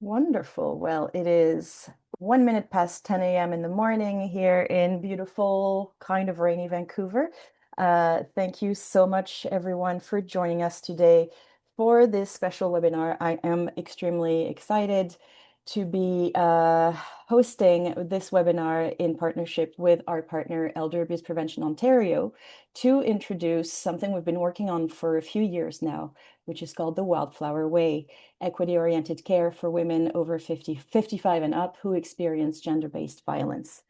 Wonderful. Well, it is 1 minute past 10 a.m. in the morning here in beautiful, kind of rainy Vancouver. Thank you so much, everyone, for joining us today for this special webinar. I am extremely excited to be hosting this webinar in partnership with our partner, Elder Abuse Prevention Ontario, to introduce something we've been working on for a few years now, which is called the Wildflower Way: equity-oriented care for women over 55 and up who experience gender-based violence.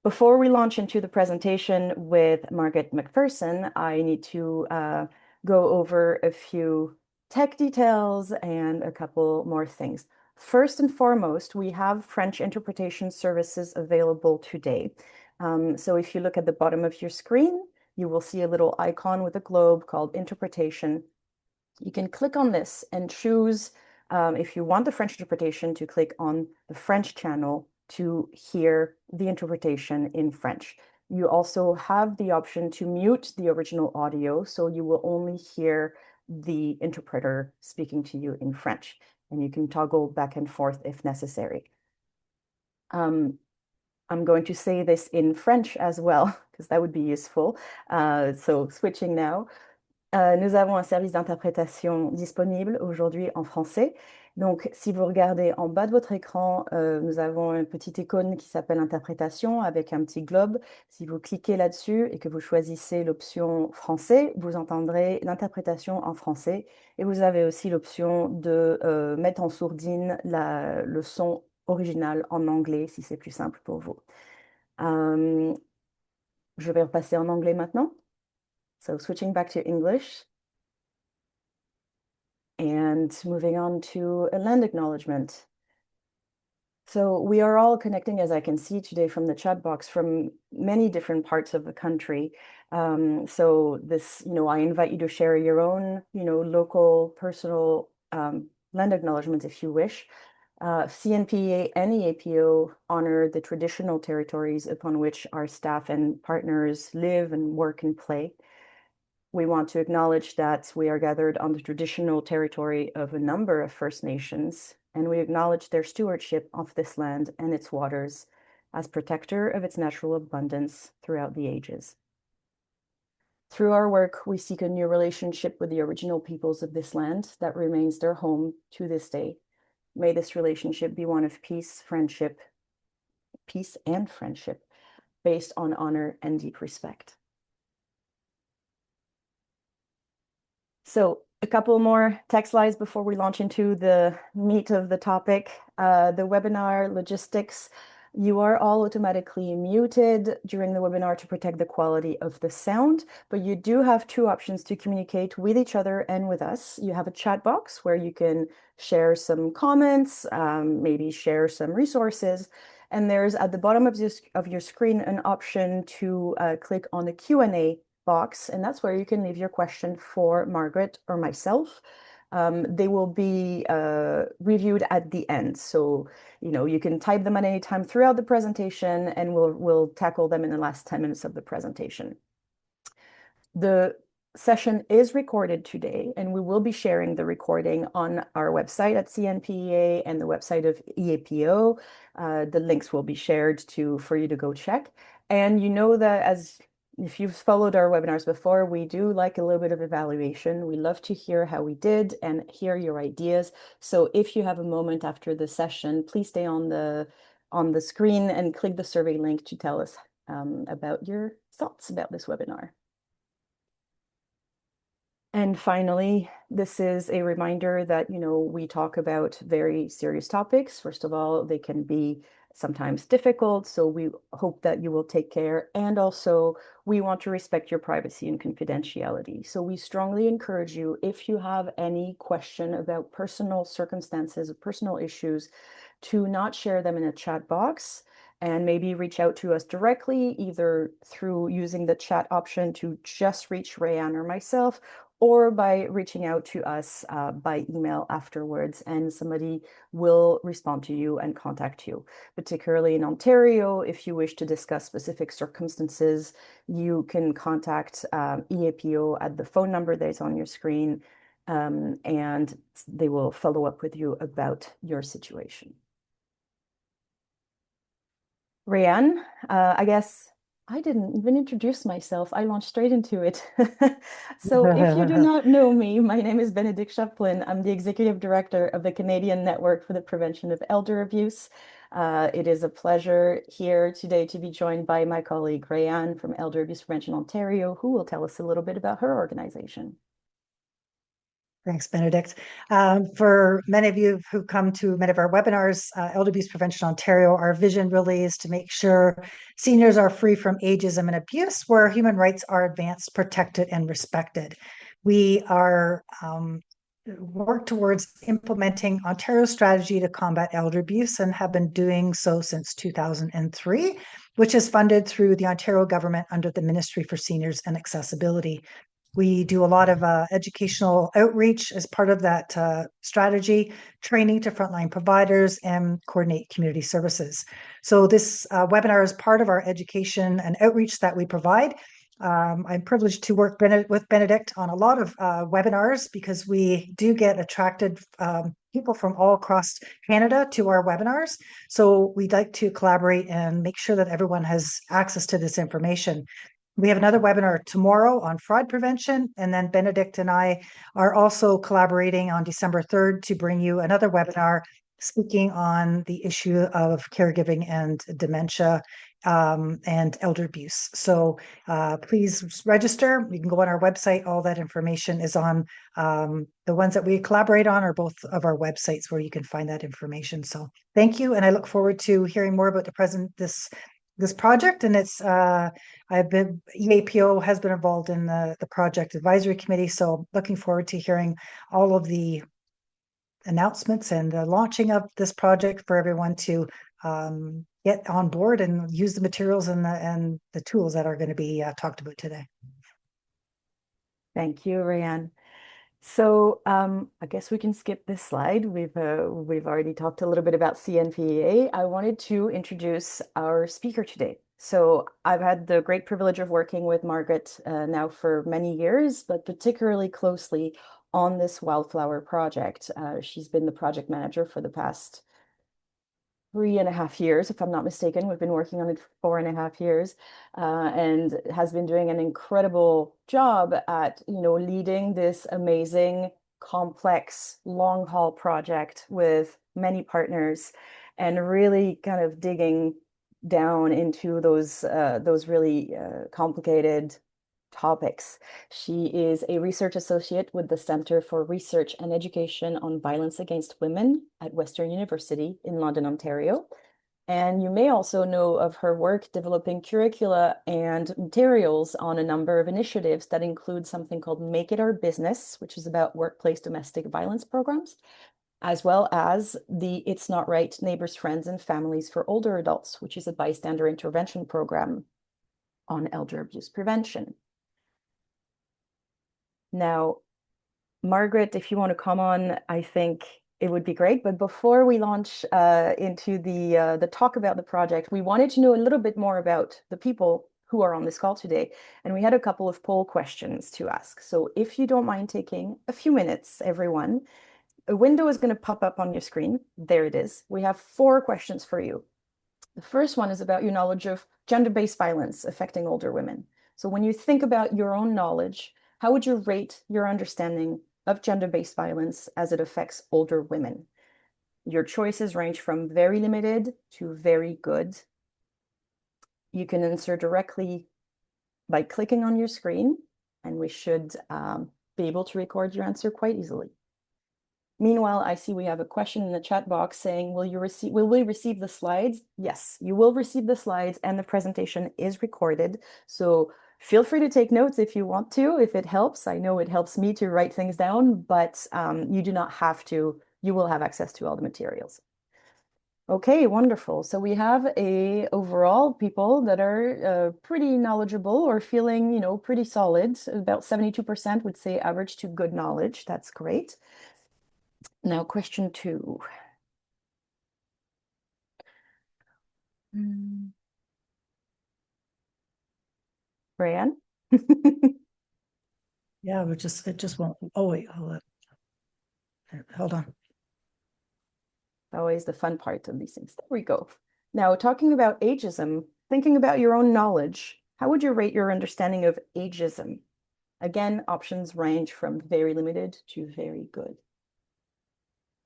Before we launch into the presentation with Margaret McPherson, I need to go over a few tech details and a couple more things. First and foremost, we have French interpretation services available today. So if you look at the bottom of your screen, you will see a little icon with a globe called interpretation. You can click on this and choose, if you want the French interpretation, to click on the French channel to hear the interpretation in French. You also have the option to mute the original audio, so you will only hear the interpreter speaking to you in French, and you can toggle back and forth if necessary. I'm going to say this in French as well, because that would be useful. So switching now. Nous avons un service d'interprétation disponible aujourd'hui en français. Donc, si vous regardez en bas de votre écran, nous avons une petite icône qui s'appelle Interprétation avec un petit globe. Si vous cliquez là-dessus et que vous choisissez l'option français, vous entendrez l'interprétation en français. Et vous avez aussi l'option de mettre en sourdine le son original en anglais, si c'est plus simple pour vous. Je vais repasser en anglais maintenant. So switching back to English and moving on to a land acknowledgement. So we are all connecting, as I can see today from the chat box, from many different parts of the country. So this, I invite you to share your own, local, personal land acknowledgements if you wish. CNPEA and EAPO honor the traditional territories upon which our staff and partners live and work and play. We want to acknowledge that we are gathered on the traditional territory of a number of First Nations, and we acknowledge their stewardship of this land and its waters as protector of its natural abundance throughout the ages. Through our work, we seek a new relationship with the original peoples of this land that remains their home to this day. May this relationship be one of peace and friendship, based on honor and deep respect. So a couple more tech slides before we launch into the meat of the topic. The webinar logistics. You are all automatically muted during the webinar to protect the quality of the sound, but you do have two options to communicate with each other and with us. You have a chat box where you can share some comments, maybe share some resources. And there's at the bottom of your screen an option to click on the Q&A box, and that's where you can leave your question for Margaret or myself. They will be reviewed at the end. So, you can type them at any time throughout the presentation, and we'll tackle them in the last 10 minutes of the presentation. The session is recorded today, and we will be sharing the recording on our website at CNPEA and the website of EAPO. The links will be shared for you to go check. And you know that if you've followed our webinars before, we do like a little bit of evaluation. We love to hear how we did and hear your ideas. So if you have a moment after the session, please stay on the screen and click the survey link to tell us about your thoughts about this webinar. And finally, this is a reminder that, we talk about very serious topics. First of all, they can be sometimes difficult, so we hope that you will take care. And also, we want to respect your privacy and confidentiality. So we strongly encourage you, if you have any question about personal circumstances or personal issues, to not share them in a chat box, and maybe reach out to us directly, either through using the chat option to just reach Rayanne or myself, or by reaching out to us by email afterwards, and somebody will respond to you and contact you. Particularly in Ontario, if you wish to discuss specific circumstances, you can contact EAPO at the phone number that is on your screen. and they will follow up with you about your situation. Rayanne, I guess I didn't even introduce myself. I launched straight into it. So, if you do not know me, my name is Benedict Chaplin. I'm the Executive Director of the Canadian Network for the Prevention of Elder Abuse. It is a pleasure here today to be joined by my colleague Rayanne from Elder Abuse Prevention Ontario, who will tell us a little bit about her organization. Thanks, Benedict. For many of you who've come to many of our webinars, Elder Abuse Prevention Ontario, our vision really is to make sure seniors are free from ageism and abuse, where human rights are advanced, protected, and respected. We are work towards implementing Ontario's strategy to combat elder abuse and have been doing so since 2003, which is funded through the Ontario government under the Ministry for Seniors and Accessibility. We do a lot of educational outreach as part of that strategy, training to frontline providers, and coordinate community services. So this webinar is part of our education and outreach that we provide. I'm privileged to work with Benedict on a lot of webinars because we do get attracted people from all across Canada to our webinars. So we'd like to collaborate and make sure that everyone has access to this information. We have another webinar tomorrow on fraud prevention, and then Benedict and I are also collaborating on December 3rd to bring you another webinar speaking on the issue of caregiving and dementia and elder abuse. So please register. You can go on our website. All that information is on the ones that we collaborate on are both of our websites where you can find that information. So thank you, and I look forward to hearing more about this project. And it's EAPO has been involved in the project advisory committee, so looking forward to hearing all of the announcements and the launching of this project for everyone to get on board and use the materials and the tools that are going to be talked about today. Thank you, Rayanne. So I guess we can skip this slide. We've already talked a little bit about CNPEA. I wanted to introduce our speaker today. So I've had the great privilege of working with Margaret now for many years, but particularly closely on this Wildflower project. She's been the project manager for the past 3.5 years, if I'm not mistaken. We've been working on it for 4.5 years, and has been doing an incredible job at, leading this amazing, complex, long haul project with many partners, and really kind of digging down into those really complicated topics. She is a research associate with the Center for Research and Education on Violence Against Women at Western University in London, Ontario. And you may also know of her work developing curricula and materials on a number of initiatives that include something called Make It Our Business, which is about workplace domestic violence programs, as well as the It's Not Right Neighbors, Friends, and Families for Older Adults, which is a bystander intervention program on elder abuse prevention. Now, Margaret, if you want to come on, I think it would be great. But before we launch into the talk about the project, we wanted to know a little bit more about the people who are on this call today. And we had a couple of poll questions to ask. So if you don't mind taking a few minutes, everyone, a window is going to pop up on your screen. There it is. We have 4 questions for you. The first one is about your knowledge of gender-based violence affecting older women. So when you think about your own knowledge, how would you rate your understanding of gender-based violence as it affects older women? Your choices range from very limited to very good. You can answer directly by clicking on your screen, and we should be able to record your answer quite easily. Meanwhile, I see we have a question in the chat box saying, will we receive the slides? Yes, you will receive the slides, and the presentation is recorded. So feel free to take notes if you want to, if it helps. I know it helps me to write things down, but you do not have to. You will have access to all the materials. Okay, wonderful. So we have overall people that are pretty knowledgeable or feeling, pretty solid. About 72% would say average to good knowledge. That's great. Now, question 2. Rayanne? Yeah, it just won't. Oh wait, hold on. Hold on. Always the fun part of these things. There we go. Now, talking about ageism, thinking about your own knowledge, how would you rate your understanding of ageism? Again, options range from very limited to very good.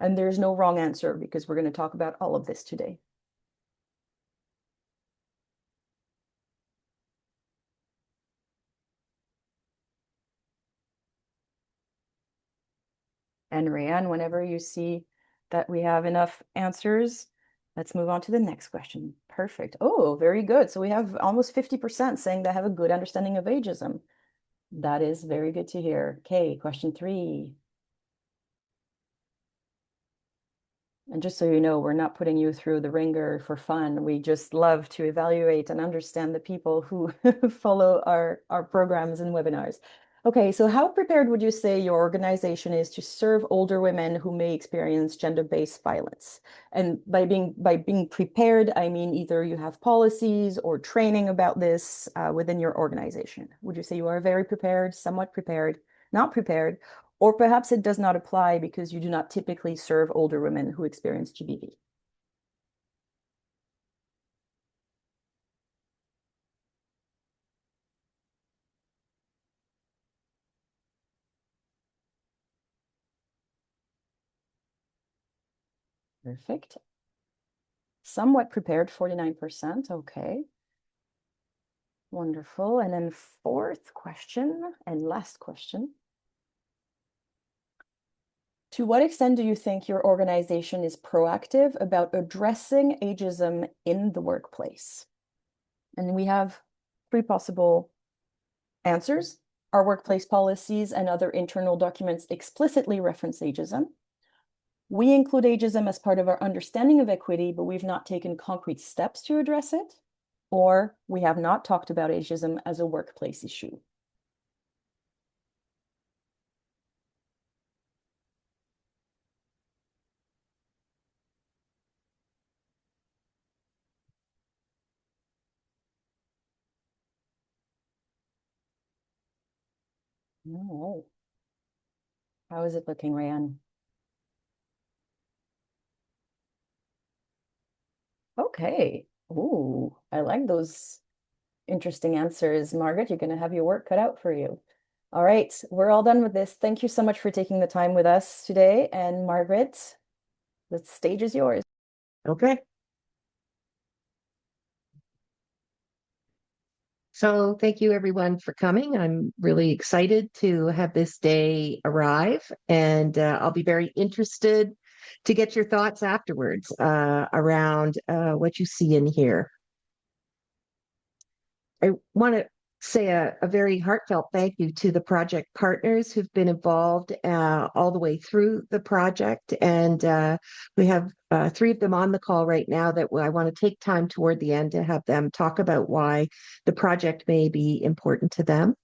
And there's no wrong answer because we're going to talk about all of this today. And Rayanne, whenever you see that we have enough answers, let's move on to the next question. Perfect. Oh, very good. So we have almost 50% saying they have a good understanding of ageism. That is very good to hear. Okay, question 3. And just so you know, we're not putting you through the ringer for fun. We just love to evaluate and understand the people who follow our programs and webinars. Okay, so how prepared would you say your organization is to serve older women who may experience gender-based violence? And by being prepared, I mean either you have policies or training about this within your organization. Would you say you are very prepared, somewhat prepared, not prepared, or perhaps it does not apply because you do not typically serve older women who experience GBV? Perfect. Somewhat prepared, 49%. Okay. Wonderful. And then fourth question and last question. To what extent do you think your organization is proactive about addressing ageism in the workplace? And we have 3 possible answers. Our workplace policies and other internal documents explicitly reference ageism. We include ageism as part of our understanding of equity, but we've not taken concrete steps to address it, or we have not talked about ageism as a workplace issue. Oh, how is it looking, Rayanne? Okay. Ooh, I like those interesting answers. Margaret, you're going to have your work cut out for you. All right, we're all done with this. Thank you so much for taking the time with us today. And Margaret, the stage is yours. Okay. So thank you everyone for coming. I'm really excited to have this day arrive, and I'll be very interested to get your thoughts afterwards around what you see in here. I want to say a very heartfelt thank you to the project partners who've been involved all the way through the project. And we have 3 of them on the call right now that I want to take time toward the end to have them talk about why the project may be important to them.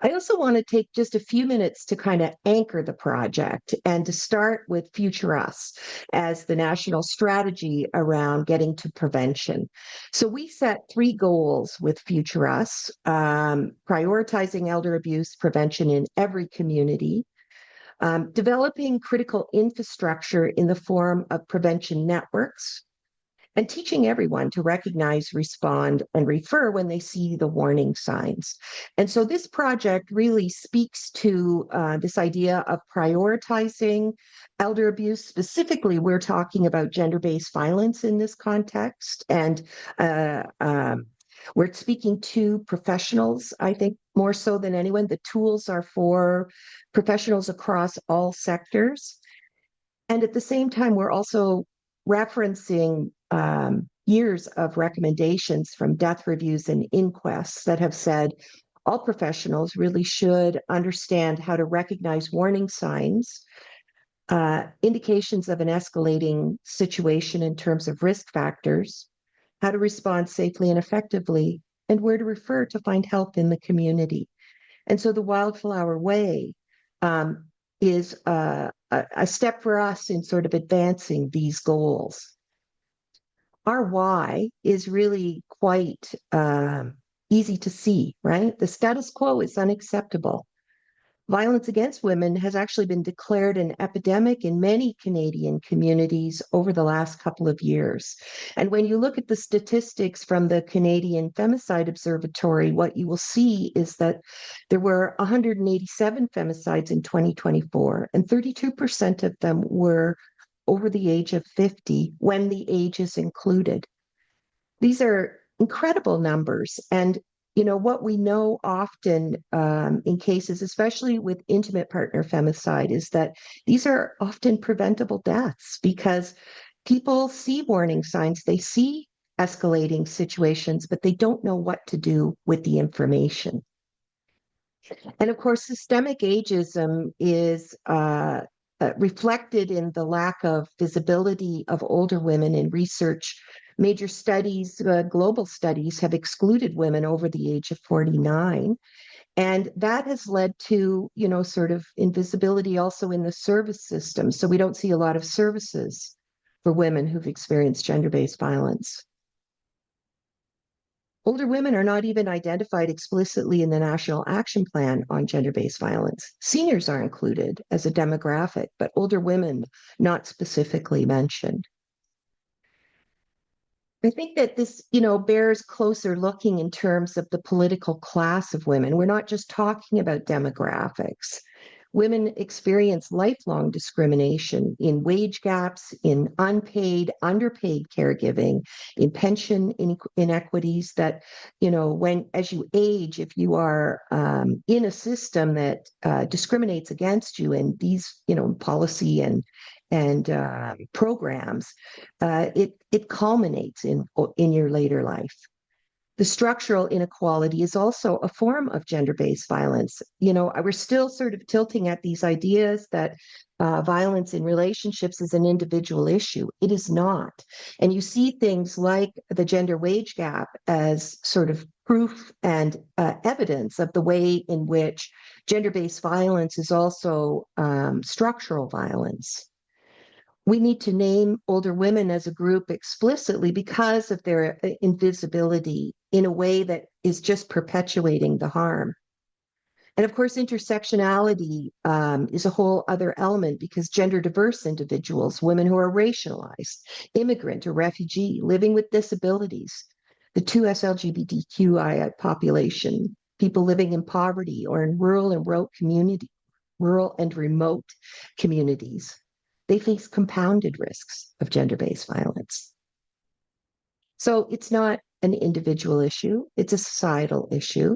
I also want to take just a few minutes to kind of anchor the project and to start with Future Us as the national strategy around getting to prevention. So we set 3 goals with Future Us, prioritizing elder abuse prevention in every community, developing critical infrastructure in the form of prevention networks, and teaching everyone to recognize, respond, and refer when they see the warning signs. And so this project really speaks to this idea of prioritizing elder abuse. Specifically, we're talking about gender-based violence in this context. And we're speaking to professionals, I think, more so than anyone. The tools are for professionals across all sectors. And at the same time, we're also referencing years of recommendations from death reviews and inquests that have said all professionals really should understand how to recognize warning signs, indications of an escalating situation in terms of risk factors, how to respond safely and effectively, and where to refer to find help in the community. And so the Wildflower Way is a step for us in sort of advancing these goals. Our why is really quite easy to see, right? The status quo is unacceptable. Violence against women has actually been declared an epidemic in many Canadian communities over the last couple of years. And when you look at the statistics from the Canadian Femicide Observatory, what you will see is that there were 187 femicides in 2024, and 32% of them were over the age of 50 when the age is included. These are incredible numbers. And what we know often in cases, especially with intimate partner femicide, is that these are often preventable deaths because people see warning signs, they see escalating situations, but they don't know what to do with the information. And of course, systemic ageism is reflected in the lack of visibility of older women in research. Major studies, global studies, have excluded women over the age of 49. And that has led to, sort of invisibility also in the service system. So we don't see a lot of services for women who've experienced gender-based violence. Older women are not even identified explicitly in the National Action Plan on Gender-Based Violence. Seniors are included as a demographic, but older women not specifically mentioned. I think that this, bears closer looking in terms of the political class of women. We're not just talking about demographics. Women experience lifelong discrimination in wage gaps, in unpaid, underpaid caregiving, in pension inequities that, as you age, if you are in a system that discriminates against you and these, policy and programs, it culminates in your later life. The structural inequality is also a form of gender-based violence. We're still sort of tilting at these ideas that violence in relationships is an individual issue. It is not. And you see things like the gender wage gap as sort of proof and evidence of the way in which gender-based violence is also structural violence. We need to name older women as a group explicitly because of their invisibility in a way that is just perpetuating the harm. And of course, intersectionality is a whole other element because gender diverse individuals, women who are racialized, immigrant or refugee, living with disabilities, the 2S LGBTQI population, people living in poverty or in rural and remote communities, they face compounded risks of gender-based violence. So it's not an individual issue, it's a societal issue.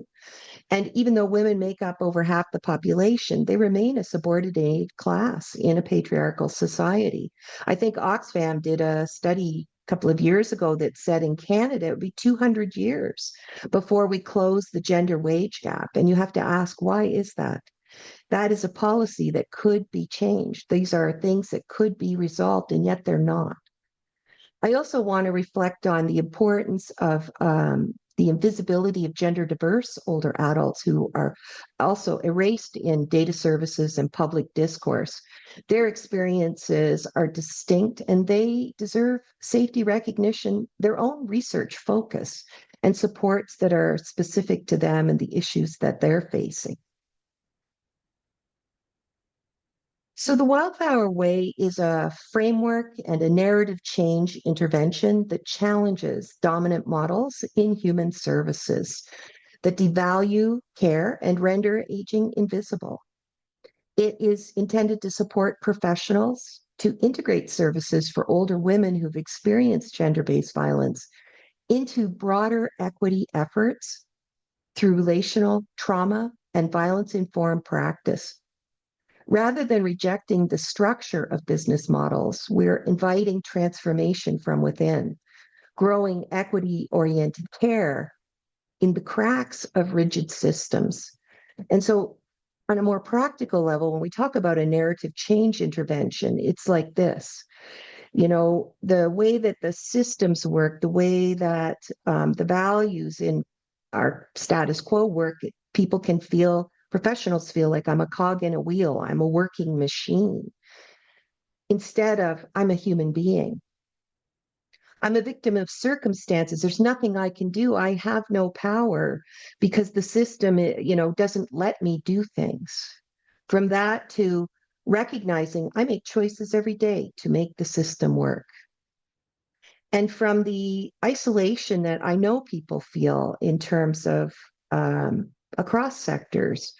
And even though women make up over half the population, they remain a subordinated class in a patriarchal society. I think Oxfam did a study a couple of years ago that said in Canada it would be 200 years before we close the gender wage gap. And you have to ask, why is that? That is a policy that could be changed. These are things that could be resolved, and yet they're not. I also want to reflect on the importance of the invisibility of gender diverse older adults who are also erased in data services and public discourse. Their experiences are distinct and they deserve safety recognition, their own research focus, and supports that are specific to them and the issues that they're facing. So the Wildflower Way is a framework and a narrative change intervention that challenges dominant models in human services that devalue care and render aging invisible. It is intended to support professionals to integrate services for older women who've experienced gender-based violence into broader equity efforts through relational trauma and violence-informed practice. Rather than rejecting the structure of business models, we're inviting transformation from within, growing equity-oriented care in the cracks of rigid systems. And so on a more practical level, when we talk about a narrative change intervention, it's like this. The way that the systems work, the way that the values in our status quo work, people can feel, professionals feel like I'm a cog in a wheel, I'm a working machine, instead of I'm a human being. I'm a victim of circumstances. There's nothing I can do. I have no power because the system, doesn't let me do things. From that to recognizing I make choices every day to make the system work. And from the isolation that I know people feel in terms of across sectors,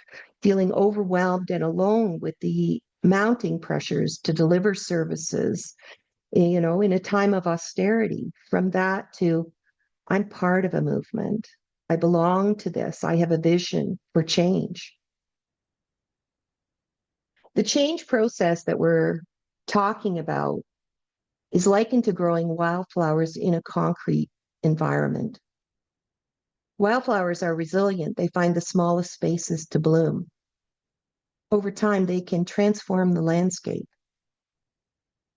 feeling overwhelmed and alone with the mounting pressures to deliver services, you know, in a time of austerity, from that to I'm part of a movement. I belong to this. I have a vision for change. The change process that we're talking about is likened to growing wildflowers in a concrete environment. Wildflowers are resilient. They find the smallest spaces to bloom. Over time, they can transform the landscape.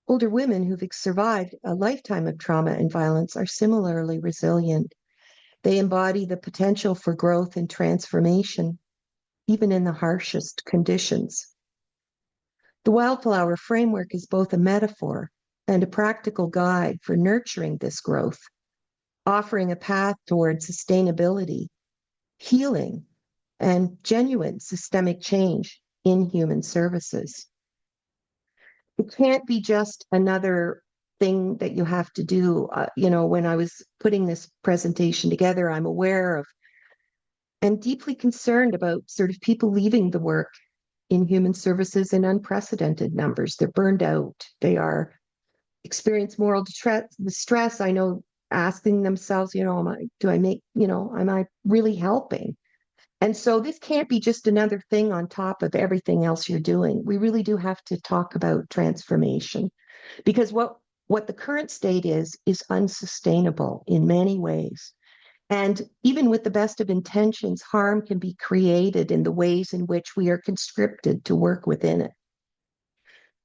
Older women who've survived a lifetime of trauma and violence are similarly resilient. They embody the potential for growth and transformation, even in the harshest conditions. The wildflower framework is both a metaphor and a practical guide for nurturing this growth, offering a path toward sustainability, healing, and genuine systemic change in human services. It can't be just another thing that you have to do. You know, when I was putting this presentation together, I'm aware of and deeply concerned about sort of people leaving the work in human services in unprecedented numbers. They're burned out. They are experience moral distress. I know asking themselves, you know, am I really helping? And so this can't be just another thing on top of everything else you're doing. We really do have to talk about transformation because what the current state is unsustainable in many ways. And even with the best of intentions, harm can be created in the ways in which we are conscripted to work within it.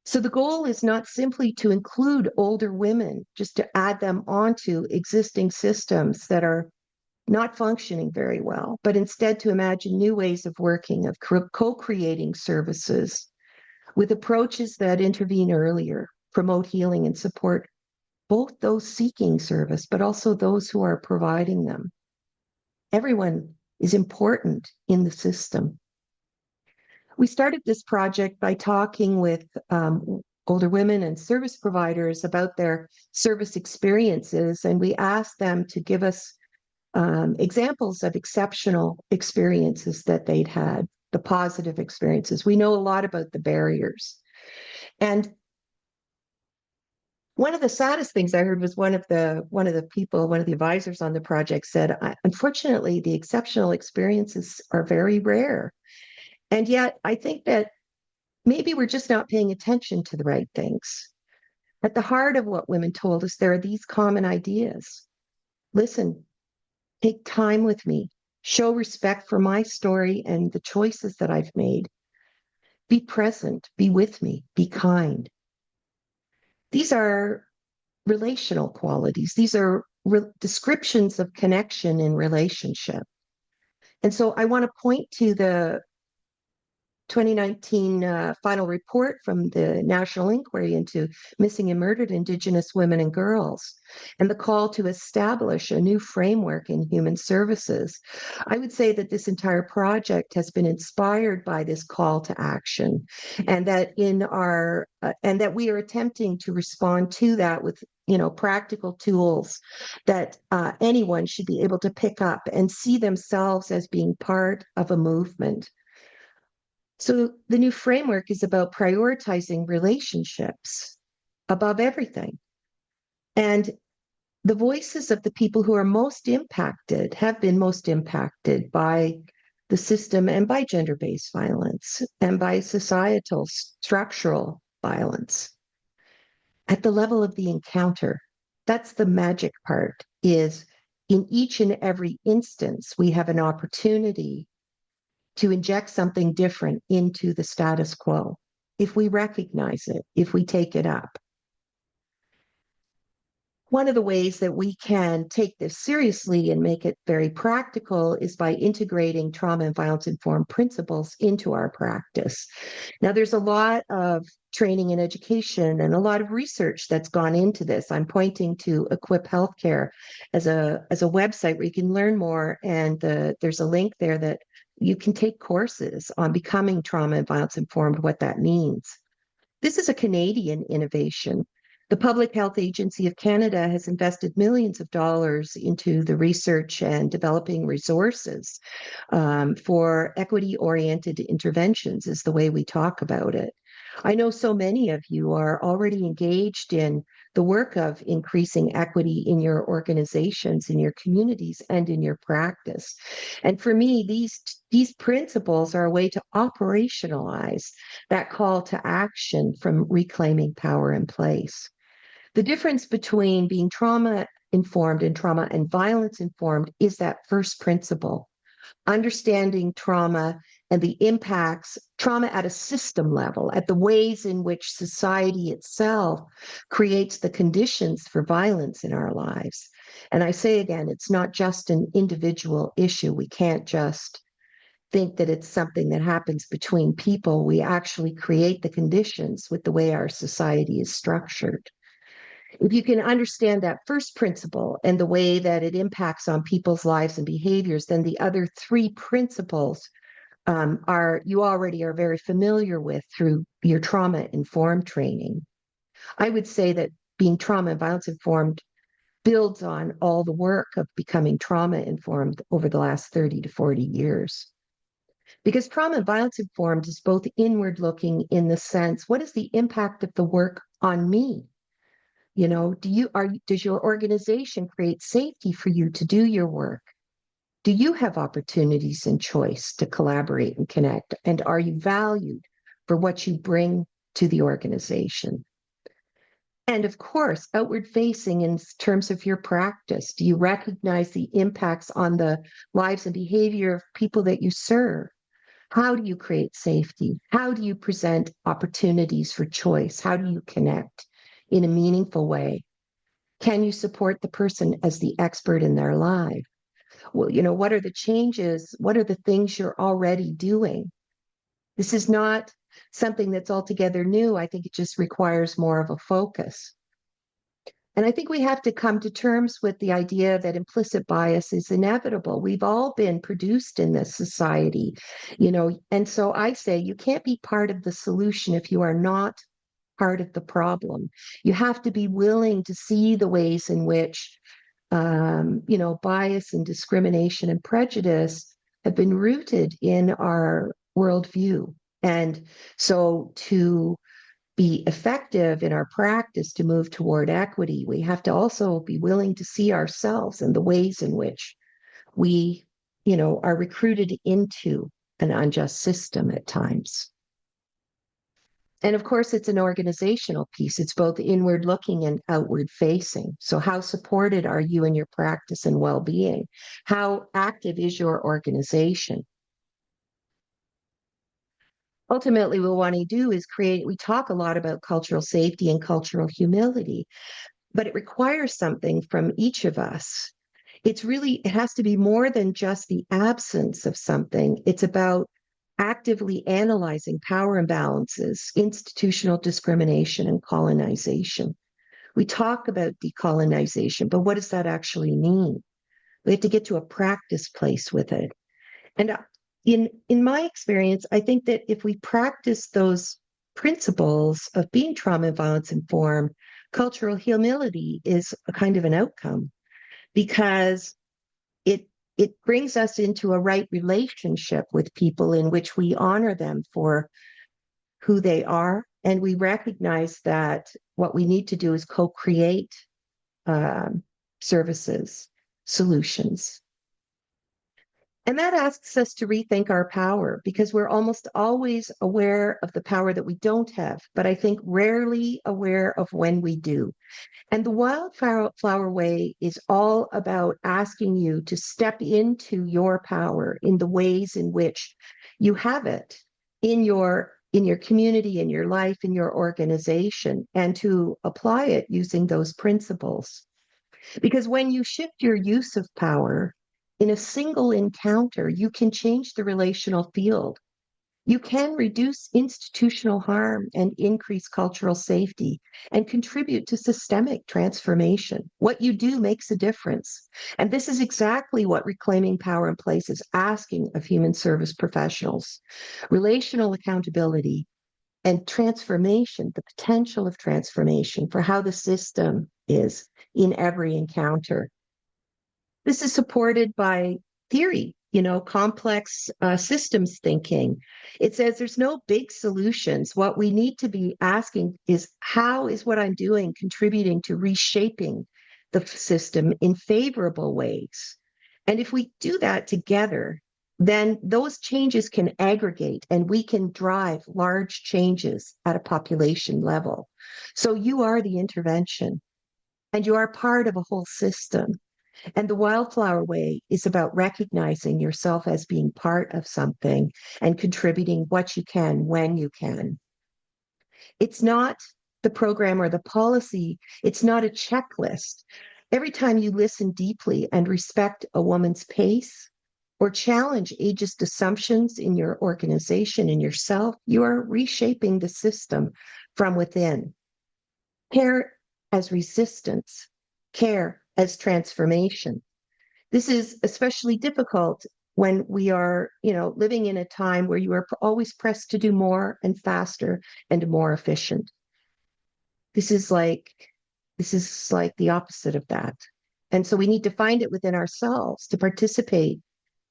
So the goal is not simply to include older women, just to add them onto existing systems that are not functioning very well, but instead to imagine new ways of working, of co-creating services with approaches that intervene earlier, promote healing and support both those seeking service, but also those who are providing them. Everyone is important in the system. We started this project by talking with older women and service providers about their service experiences, and we asked them to give us examples of exceptional experiences that they'd had, the positive experiences. We know a lot about the barriers. And one of the saddest things I heard was one of the advisors on the project said, unfortunately, the exceptional experiences are very rare. And yet I think that maybe we're just not paying attention to the right things. At the heart of what women told us, there are these common ideas. Listen, take time with me, show respect for my story and the choices that I've made. Be present, be with me, be kind. These are relational qualities. These are descriptions of connection in relationship. And so I want to point to the 2019 final report from the National Inquiry into Missing and Murdered Indigenous Women and Girls, and the call to establish a new framework in human services. I would say that this entire project has been inspired by this call to action, and that and that we are attempting to respond to that with practical tools that anyone should be able to pick up and see themselves as being part of a movement. So the new framework is about prioritizing relationships above everything. And the voices of the people who are most impacted, have been most impacted by the system and by gender-based violence and by societal structural violence. At the level of the encounter, that's the magic part, is in each and every instance, we have an opportunity to inject something different into the status quo, if we recognize it, if we take it up. One of the ways that we can take this seriously and make it very practical is by integrating trauma and violence-informed principles into our practice. Now, there's a lot of training and education and a lot of research that's gone into this. I'm pointing to Equip Healthcare as a website where you can learn more, and there's a link there that you can take courses on becoming trauma and violence informed, what that means. This is a Canadian innovation. The Public Health Agency of Canada has invested millions of dollars into the research and developing resources for equity-oriented interventions, is the way we talk about it. I know so many of you are already engaged in the work of increasing equity in your organizations, in your communities, and in your practice. And for me, these principles are a way to operationalize that call to action from reclaiming power and place. The difference between being trauma informed and trauma and violence informed is that first principle, understanding trauma and the impacts, trauma at a system level, at the ways in which society itself creates the conditions for violence in our lives. And I say again, it's not just an individual issue. We can't just think that it's something that happens between people. We actually create the conditions with the way our society is structured. If you can understand that first principle and the way that it impacts on people's lives and behaviors, then the other three principles are you already are very familiar with through your trauma informed training. I would say that being trauma and violence informed builds on all the work of becoming trauma informed over the last 30 to 40 years. Because trauma and violence informed is both inward looking in the sense, what is the impact of the work on me? You know, does your organization create safety for you to do your work? Do you have opportunities and choice to collaborate and connect? And are you valued for what you bring to the organization? And of course, outward facing in terms of your practice. Do you recognize the impacts on the lives and behavior of people that you serve? How do you create safety? How do you present opportunities for choice? How do you connect in a meaningful way? Can you support the person as the expert in their life? Well, you know, what are the changes? What are the things you're already doing? This is not something that's altogether new. I think it just requires more of a focus. And I think we have to come to terms with the idea that implicit bias is inevitable. We've all been produced in this society, you know, and so I say you can't be part of the solution if you are not part of the problem. You have to be willing to see the ways in which, you know, bias and discrimination and prejudice have been rooted in our worldview. And so to be effective in our practice to move toward equity, we have to also be willing to see ourselves and the ways in which we, you know, are recruited into an unjust system at times. And of course, it's an organizational piece. It's both inward looking and outward facing. So how supported are you in your practice and well-being? How active is your organization? Ultimately, what we want to do is we talk a lot about cultural safety and cultural humility, but it requires something from each of us. It has to be more than just the absence of something. It's about actively analyzing power imbalances, institutional discrimination, and colonization. We talk about decolonization, but what does that actually mean? We have to get to a practice place with it. And in my experience, I think that if we practice those principles of being trauma and violence informed, cultural humility is a kind of an outcome because it brings us into a right relationship with people in which we honor them for who they are. And we recognize that what we need to do is co-create services, solutions. And that asks us to rethink our power because we're almost always aware of the power that we don't have, but I think rarely aware of when we do. And the Wildflower Way is all about asking you to step into your power in the ways in which you have it in your community, in your life, in your organization, and to apply it using those principles. Because when you shift your use of power in a single encounter, you can change the relational field. You can reduce institutional harm and increase cultural safety and contribute to systemic transformation. What you do makes a difference. And this is exactly what Reclaiming Power in Place is asking of human service professionals. Relational accountability and transformation, the potential of transformation for how the system is in every encounter. This is supported by theory, complex systems thinking. It says there's no big solutions. What we need to be asking is, how is what I'm doing contributing to reshaping the system in favorable ways? And if we do that together, then those changes can aggregate and we can drive large changes at a population level. So you are the intervention and you are part of a whole system. And the Wildflower Way is about recognizing yourself as being part of something and contributing what you can when you can. It's not the program or the policy, it's not a checklist. Every time you listen deeply and respect a woman's pace or challenge ageist assumptions in your organization, in yourself, you are reshaping the system from within. Care as resistance, care as transformation. This is especially difficult when we are, living in a time where you are always pressed to do more and faster and more efficient. This is like the opposite of that. And so we need to find it within ourselves to participate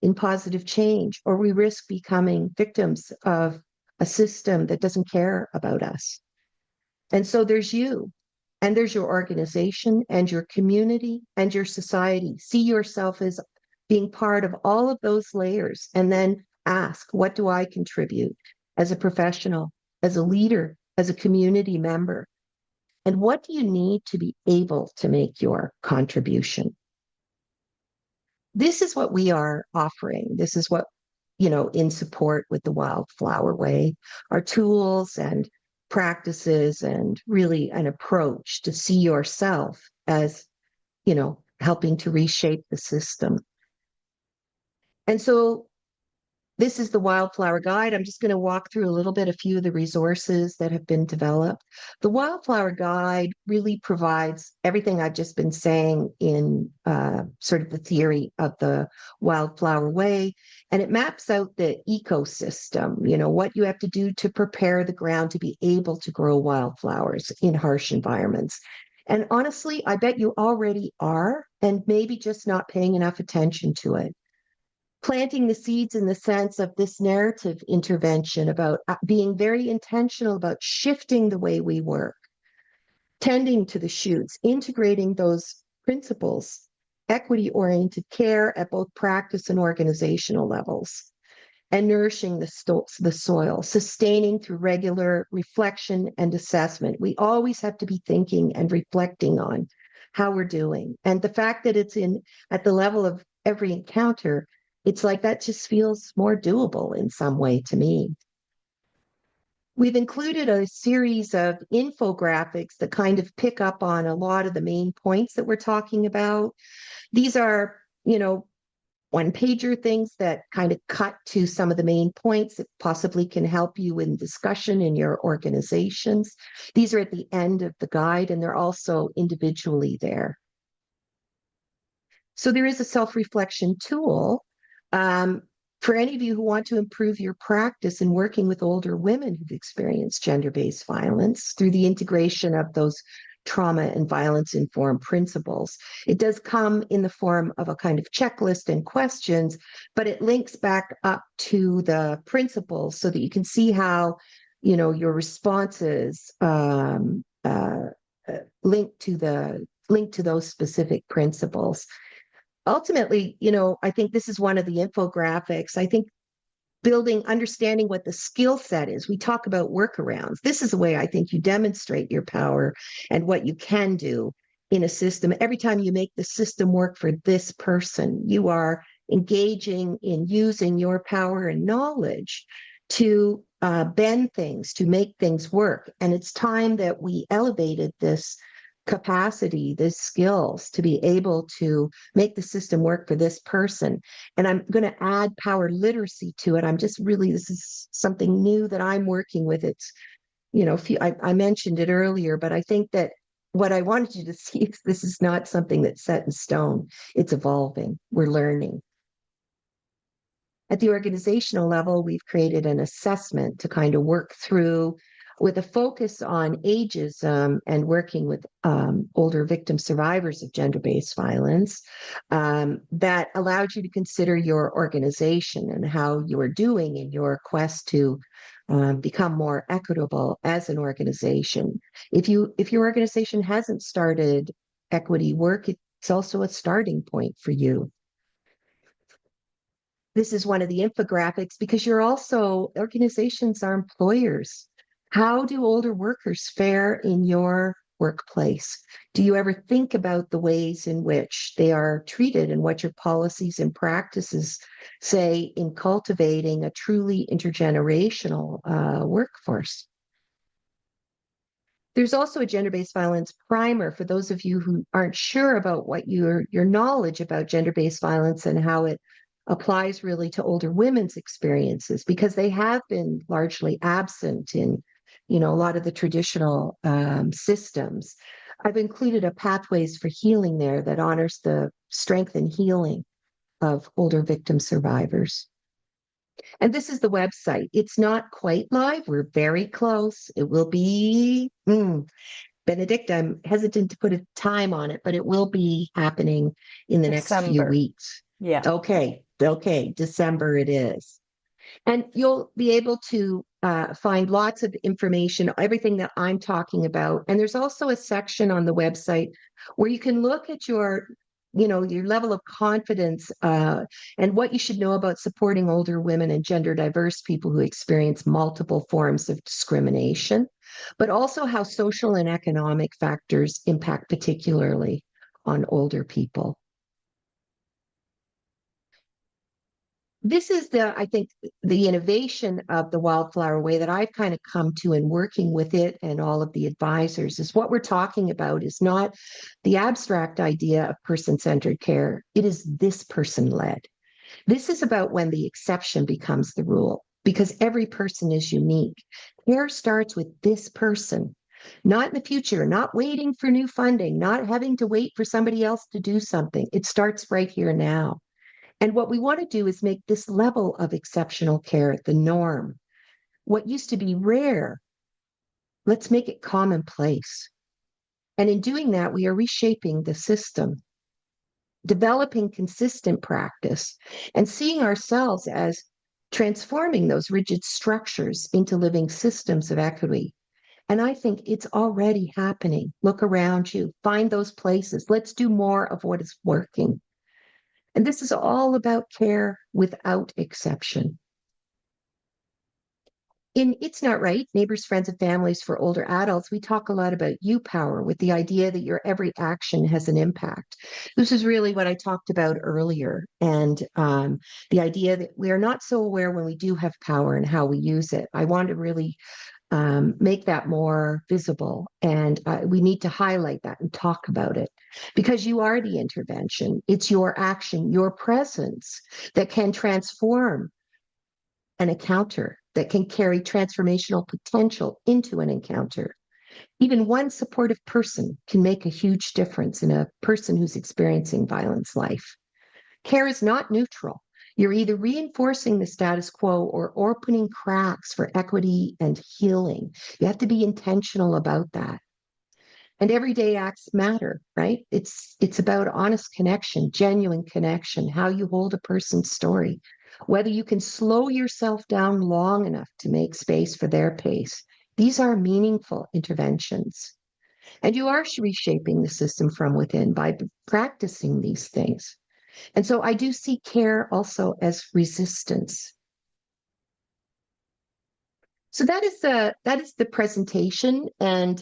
in positive change, or we risk becoming victims of a system that doesn't care about us. And so there's you, and there's your organization and your community and your society. See yourself as being part of all of those layers, and then ask, what do I contribute as a professional, as a leader, as a community member? And what do you need to be able to make your contribution? This is what we are offering. This is what, in support with the Wildflower Way, our tools and practices and really an approach to see yourself as, helping to reshape the system. And so this is the Wildflower Guide. I'm just going to walk through a few of the resources that have been developed. The Wildflower Guide really provides everything I've just been saying in sort of the theory of the Wildflower Way, and it maps out the ecosystem, what you have to do to prepare the ground to be able to grow wildflowers in harsh environments. And honestly, I bet you already are, and maybe just not paying enough attention to it. Planting the seeds in the sense of this narrative intervention about being very intentional about shifting the way we work, tending to the shoots, integrating those principles, equity-oriented care at both practice and organizational levels, and nourishing the soil, sustaining through regular reflection and assessment. We always have to be thinking and reflecting on how we're doing. And the fact that it's at the level of every encounter, it's like that just feels more doable in some way to me. We've included a series of infographics that kind of pick up on a lot of the main points that we're talking about. These are, one-pager things that kind of cut to some of the main points that possibly can help you in discussion in your organizations. These are at the end of the guide, and they're also individually there. So there is a self-reflection tool for any of you who want to improve your practice in working with older women who've experienced gender-based violence through the integration of those trauma and violence-informed principles. It does come in the form of a kind of checklist and questions, but it links back up to the principles so that you can see how, your responses link to those specific principles. Ultimately, I think this is one of the infographics. I think understanding what the skill set is. We talk about workarounds. This is the way I think you demonstrate your power and what you can do in a system. Every time you make the system work for this person, you are engaging in using your power and knowledge to bend things, to make things work. And it's time that we elevated this capacity, the skills to be able to make the system work for this person. And I'm going to add power literacy to it. I'm just really, this is something new that I'm working with. It's, I mentioned it earlier, but I think that what I wanted you to see is this is not something that's set in stone. It's evolving. We're learning. At the organizational level, we've created an assessment to kind of work through with a focus on ageism and working with older victim survivors of gender-based violence that allowed you to consider your organization and how you are doing in your quest to become more equitable as an organization. If your organization hasn't started equity work, it's also a starting point for you. This is one of the infographics because organizations are employers. How do older workers fare in your workplace? Do you ever think about the ways in which they are treated and what your policies and practices say in cultivating a truly intergenerational workforce? There's also a gender-based violence primer for those of you who aren't sure about what your knowledge about gender-based violence and how it applies really to older women's experiences, because they have been largely absent in, a lot of the traditional systems. I've included a Pathways for Healing there that honors the strength and healing of older victim survivors. And this is the website. It's not quite live. We're very close. It will be, Benedict, I'm hesitant to put a time on it, but it will be happening in the next few December. weeks. Yeah. Okay. December it is. And you'll be able to find lots of information, everything that I'm talking about. And there's also a section on the website where you can look at your level of confidence and what you should know about supporting older women and gender diverse people who experience multiple forms of discrimination, but also how social and economic factors impact particularly on older people. This is I think, the innovation of the Wildflower Way that I've kind of come to in working with it and all of the advisors is what we're talking about is not the abstract idea of person-centered care. It is this person-led. This is about when the exception becomes the rule, because every person is unique. Care starts with this person, not in the future, not waiting for new funding, not having to wait for somebody else to do something. It starts right here now. And what we want to do is make this level of exceptional care the norm. What used to be rare, let's make it commonplace. And in doing that, we are reshaping the system, developing consistent practice, and seeing ourselves as transforming those rigid structures into living systems of equity. And I think it's already happening. Look around you, find those places. Let's do more of what is working. And this is all about care without exception. In It's Not Right, Neighbors, Friends, and Families for Older Adults, we talk a lot about you power with the idea that your every action has an impact. This is really what I talked about earlier. And the idea that we are not so aware when we do have power and how we use it. I want to really make that more visible. And we need to highlight that and talk about it because you are the intervention. It's your action, your presence that can transform an encounter, that can carry transformational potential into an encounter. Even one supportive person can make a huge difference in a person who's experiencing violence life. Care is not neutral. You're either reinforcing the status quo or opening cracks for equity and healing. You have to be intentional about that. And everyday acts matter, right? It's about honest connection, genuine connection, how you hold a person's story, whether you can slow yourself down long enough to make space for their pace. These are meaningful interventions. And you are reshaping the system from within by practicing these things. And so I do see care also as resistance. So that is the presentation and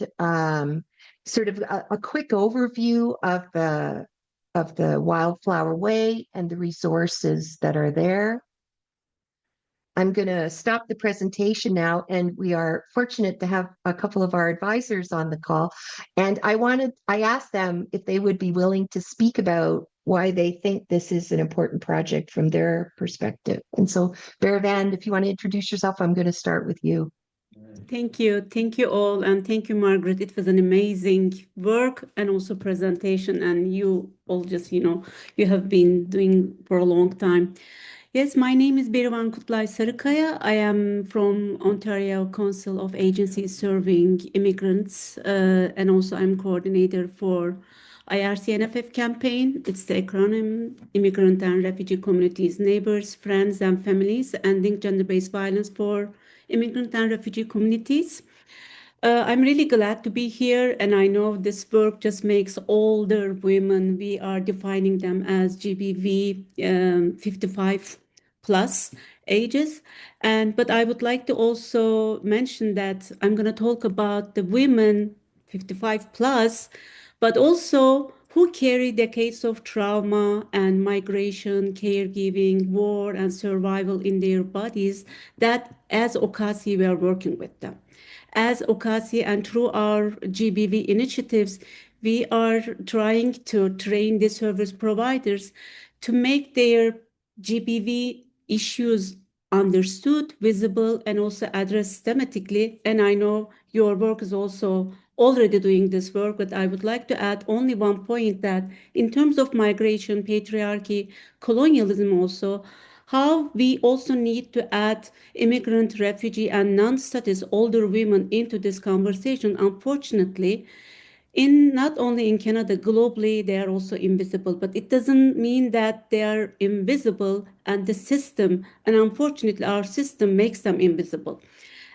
sort of a quick overview of the Wildflower Way and the resources that are there. I'm going to stop the presentation now, and we are fortunate to have a couple of our advisors on the call. And I asked them if they would be willing to speak about why they think this is an important project from their perspective. And so, Beravand, if you want to introduce yourself, I'm going to start with you. Thank you. Thank you all. And thank you, Margaret. It was an amazing work and also presentation. And you all just, you have been doing for a long time. Yes, my name is Berivan Kutlay Sarıkaya. I am from Ontario Council of Agencies Serving Immigrants. And also I'm coordinator for IRCNFF campaign. It's the acronym Immigrant and Refugee Communities, Neighbors, Friends and Families, Ending Gender-Based Violence for Immigrant and Refugee Communities. I'm really glad to be here, and I know this work just makes older women, we are defining them as GBV 55 plus ages. But I would like to also mention that I'm going to talk about the women 55 plus, but also who carry decades of trauma and migration, caregiving, war, and survival in their bodies, that as OCASI, we are working with them. As OCASI and through our GBV initiatives, we are trying to train the service providers to make their GBV issues understood, visible, and also addressed systematically. And I know your work is also already doing this work, but I would like to add only one point that in terms of migration, patriarchy, colonialism also, how we also need to add immigrant, refugee, and non-status older women into this conversation. Unfortunately, in not only in Canada, globally, they are also invisible, but it doesn't mean that they are invisible and the system, and unfortunately, our system makes them invisible.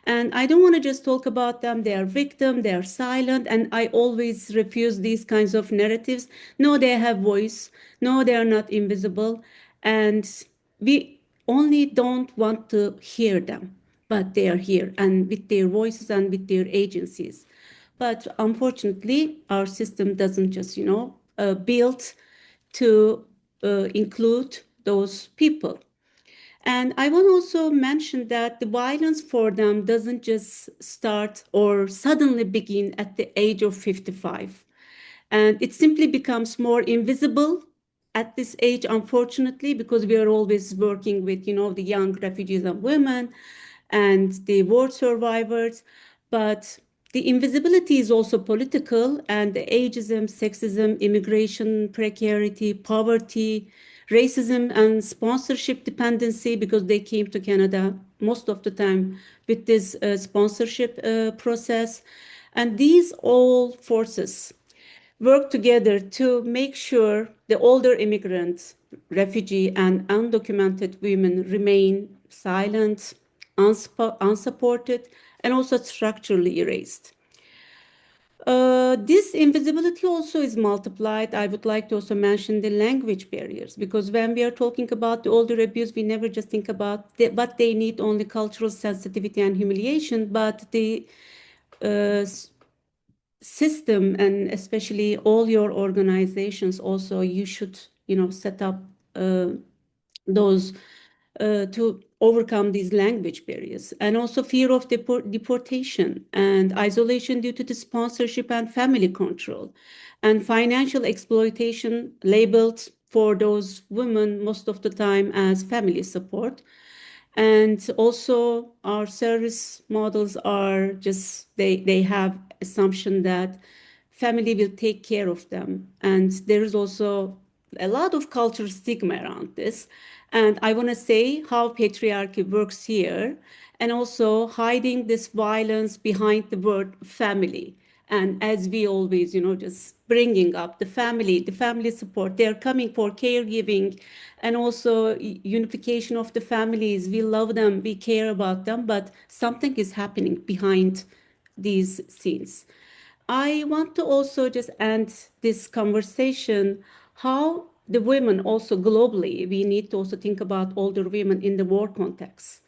And I don't want to just talk about them. They are victim, they are silent, and I always refuse these kinds of narratives. No, they have voice. No, they are not invisible. And we only don't want to hear them, but they are here and with their voices and with their agencies. But unfortunately, our system doesn't just, build to include those people. And I want to also mention that the violence for them doesn't just start or suddenly begin at the age of 55. And it simply becomes more invisible at this age, unfortunately, because we are always working with, the young refugees and women and the war survivors. But the invisibility is also political, and the ageism, sexism, immigration, precarity, poverty, racism, and sponsorship dependency, because they came to Canada most of the time with this sponsorship process. And these all forces work together to make sure the older immigrants, refugee, and undocumented women remain silent, unsupported, and also structurally erased. This invisibility also is multiplied. I would like to also mention the language barriers, because when we are talking about the older abuse, we never just think about what they need, only cultural sensitivity and humiliation, but the uh, system, and especially all your organizations also, you should set up those to overcome these language barriers, and also fear of deportation and isolation due to the sponsorship and family control and financial exploitation labeled for those women most of the time as family support. And also our service models are just, they have assumption that family will take care of them, and there is also a lot of cultural stigma around this. And I want to say how patriarchy works here, and also hiding this violence behind the word family. And as we always, just bringing up the family support, they're coming for caregiving and also unification of the families. We love them, we care about them, but something is happening behind these scenes. I want to also just end this conversation how the women also globally, we need to also think about older women in the war context,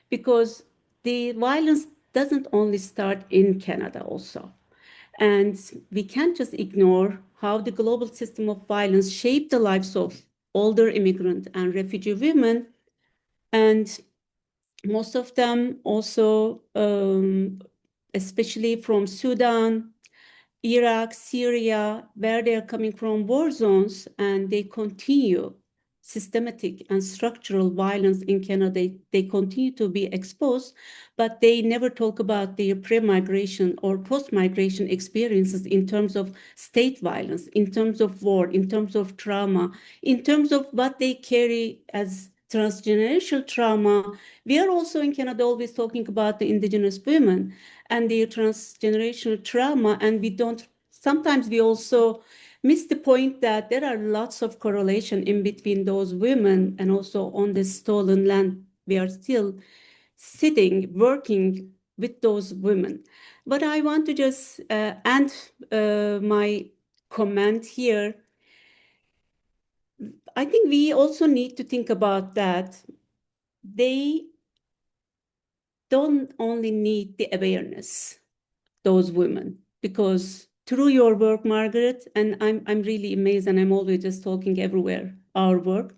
because the violence doesn't only start in Canada also. And we can't just ignore how the global system of violence shaped the lives of older immigrant and refugee women. And Most of them also, especially from Sudan, Iraq, Syria, where they are coming from war zones, and they continue systematic and structural violence in Canada. They continue to be exposed, but they never talk about their pre-migration or post-migration experiences in terms of state violence, in terms of war, in terms of trauma, in terms of what they carry as transgenerational trauma. We are also in Canada always talking about the Indigenous women and their transgenerational trauma, and we don't, sometimes we also miss the point that there are lots of correlation in between those women and also on this stolen land. We are still sitting, working with those women. But I want to just end my comment here. I think we also need to think about that. They don't only need the awareness, those women, because through your work, Margaret, and I'm really amazed, and I'm always just talking everywhere, our work,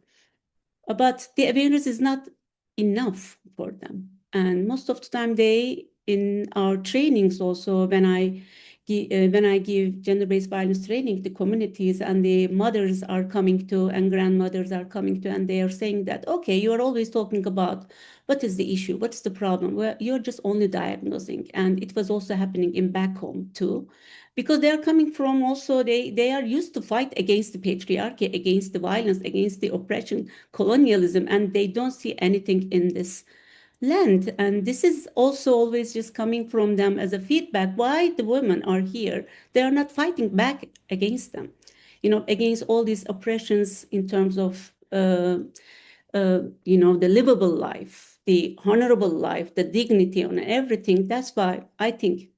but the awareness is not enough for them. And most of the time they, in our trainings also, when I give gender-based violence training, the communities and the mothers are coming to and grandmothers are coming to, and they are saying that, okay, you are always talking about what is the issue, what's the problem? Well, you're just only diagnosing. And it was also happening in back home too, because they are coming from also, they are used to fight against the patriarchy, against the violence, against the oppression, colonialism, and they don't see anything in this land. And this is also always just coming from them as a feedback. Why the women are here? They are not fighting back against them, against all these oppressions in terms of, the livable life, the honorable life, the dignity and everything. That's why I think,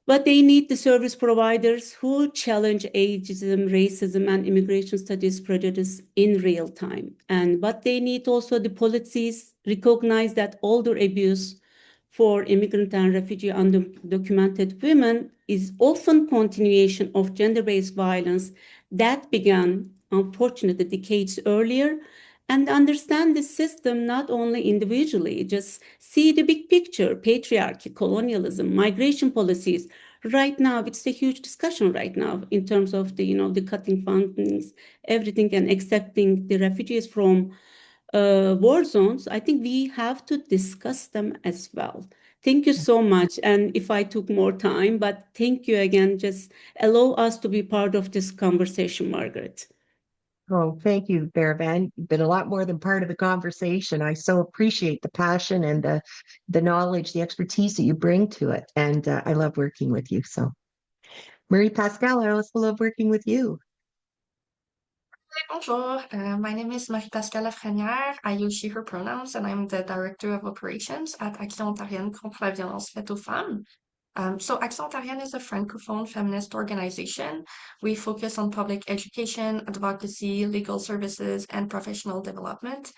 but they need the service providers who challenge ageism, racism, and immigration studies prejudice in real time. And but they need also the policies recognize that older abuse for immigrant and refugee undocumented women is often continuation of gender-based violence that began, unfortunately, decades earlier, and understand the system not only individually, just see the big picture, patriarchy, colonialism, migration policies. Right now, it's a huge discussion right now in terms of the cutting fundings, everything, and accepting the refugees from war zones. I think we have to discuss them as well. Thank you so much. And if I took more time, but thank you again. Just allow us to be part of this conversation, Margaret. Oh, thank you, Baravan. You've been a lot more than part of the conversation. I so appreciate the passion and the knowledge, the expertise that you bring to it. And I love working with you. So, Marie Pascal, I also love working with you. Bonjour, my name is Marie-Pascale Lafrenière. I use she, her pronouns, and I'm the Director of Operations at Action Ontarienne contre la violence faite aux femmes. So Action Ontarienne is a francophone feminist organization. We focus on public education, advocacy, legal services, and professional development.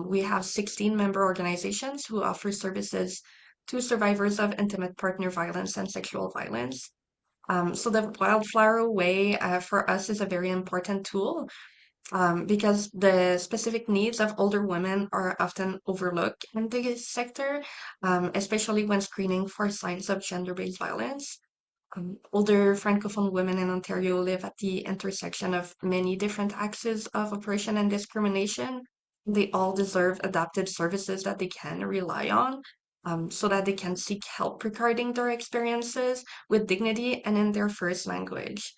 We have 16 member organizations who offer services to survivors of intimate partner violence and sexual violence. So the Wildflower Way for us is a very important tool because the specific needs of older women are often overlooked in this sector, especially when screening for signs of gender-based violence. Older Francophone women in Ontario live at the intersection of many different axes of oppression and discrimination. They all deserve adapted services that they can rely on, so that they can seek help regarding their experiences with dignity and in their first language.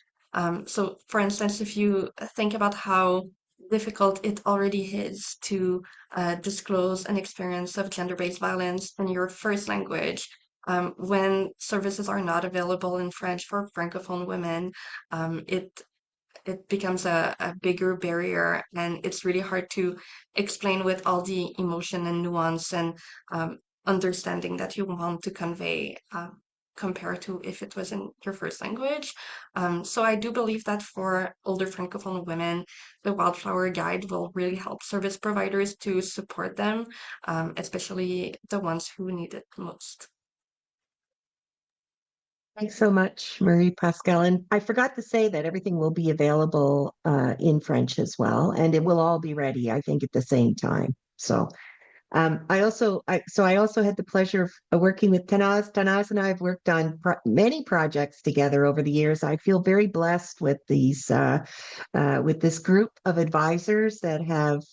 So, for instance, if you think about how difficult it already is to disclose an experience of gender-based violence in your first language, when services are not available in French for Francophone women, it becomes a bigger barrier, and it's really hard to explain with all the emotion and nuance and understanding that you want to convey compared to if it was in your first language. So I do believe that for older Francophone women, the Wildflower Guide will really help service providers to support them, especially the ones who need it most. Thanks so much, Marie Pascal. And I forgot to say that everything will be available in French as well, and it will all be ready, I think, at the same time. So I also had the pleasure of working with Tanaz. Tanaz and I have worked on many projects together over the years. I feel very blessed with with this group of advisors that have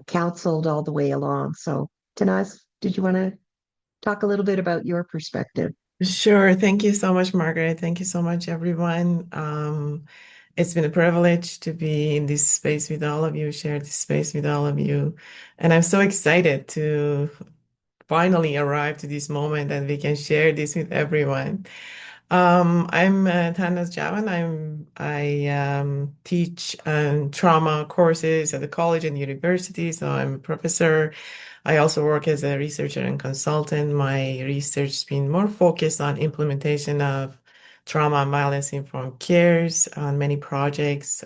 counseled all the way along. So, Tanaz, did you want to talk a little bit about your perspective? Sure. Thank you so much, Margaret. Thank you so much, everyone. It's been a privilege to be in this space with all of you, share this space with all of you. And I'm so excited to finally arrive to this moment that we can share this with everyone. I'm Tanas Javan. I teach trauma courses at the college and university, so I'm a professor. I also work as a researcher and consultant. My research has been more focused on implementation of trauma and violence informed cares on many projects.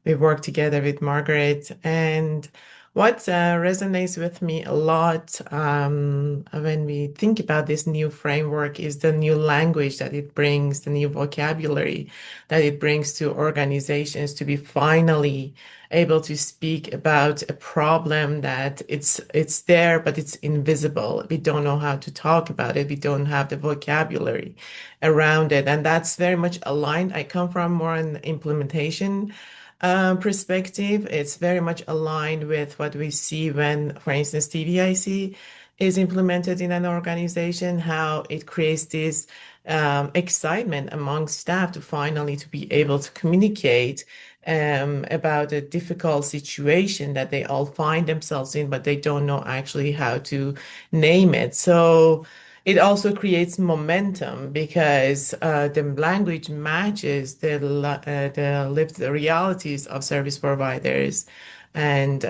We work together with Margaret, and what resonates with me a lot when we think about this new framework is the new language that it brings, the new vocabulary that it brings to organizations to be finally able to speak about a problem that it's there, but it's invisible. We don't know how to talk about it. We don't have the vocabulary around it. And that's very much aligned. I come from more an implementation perspective. It's very much aligned with what we see when, for instance, TVIC is implemented in an organization, how it creates this excitement among staff to finally to be able to communicate about a difficult situation that they all find themselves in, but they don't know actually how to name it. So it also creates momentum because the language matches the lived realities of service providers and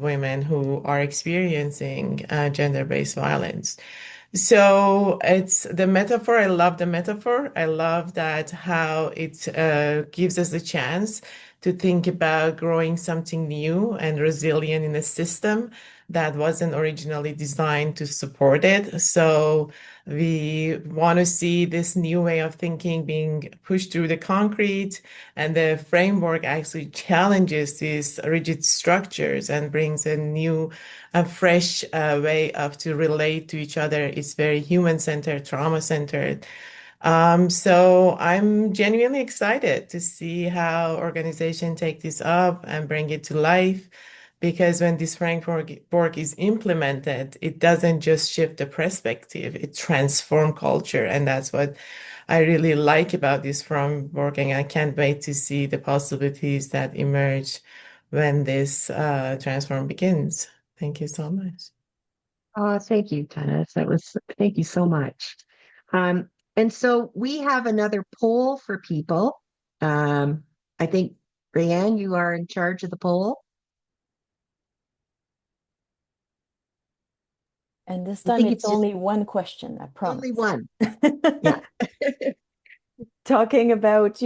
women who are experiencing gender-based violence. So it's the metaphor. I love the metaphor. I love that how it gives us a chance to think about growing something new and resilient in a system that wasn't originally designed to support it. So we want to see this new way of thinking being pushed through the concrete, and the framework actually challenges these rigid structures and brings a fresh way of to relate to each other. It's very human-centered, trauma-centered. So I'm genuinely excited to see how organizations take this up and bring it to life. Because when this framework is implemented, it doesn't just shift the perspective, it transforms culture. And that's what I really like about this framework. And I can't wait to see the possibilities that emerge when this transform begins. Thank you so much. Thank you, Tanaz. Thank you so much. And so we have another poll for people. I think, Rayanne, you are in charge of the poll. And this I time think it's it's just only one question, I only promise. one. Yeah. Talking about,